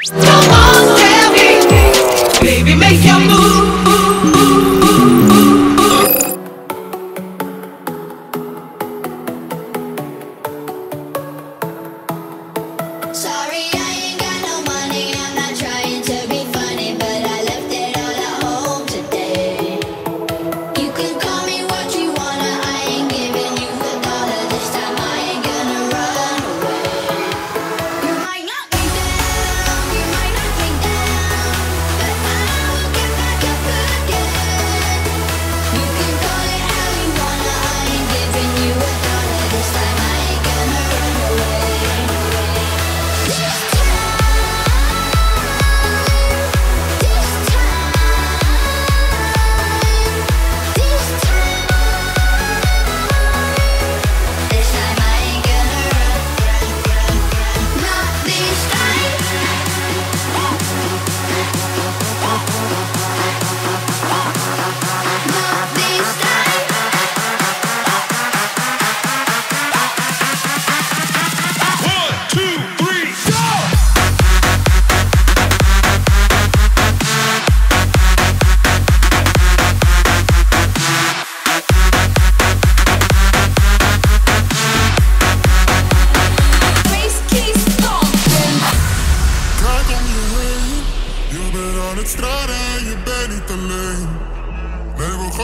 Come on, tell me, baby, make your move. Sorry, I ain't got no money. I'm not trying to be funny, but I left it all at home today. You can call me what you wanna. I ain't giving you a dollar this time. I ain't gonna run away. You might not be down, you might not be down, but I will get back up again. You can call it how you wanna. I ain't giving you a dollar this time. I ain't gonna run away.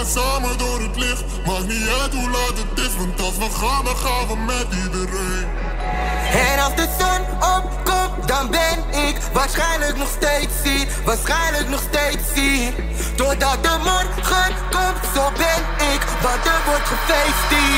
Samen door het licht, maakt niet uit hoe laat het is, want als we gaan, dan gaan we met iedereen. En als de zon opkomt, dan ben ik waarschijnlijk nog steeds hier, waarschijnlijk nog steeds hier. Totdat de morgen komt, zo ben ik, want er wordt gefeest hier.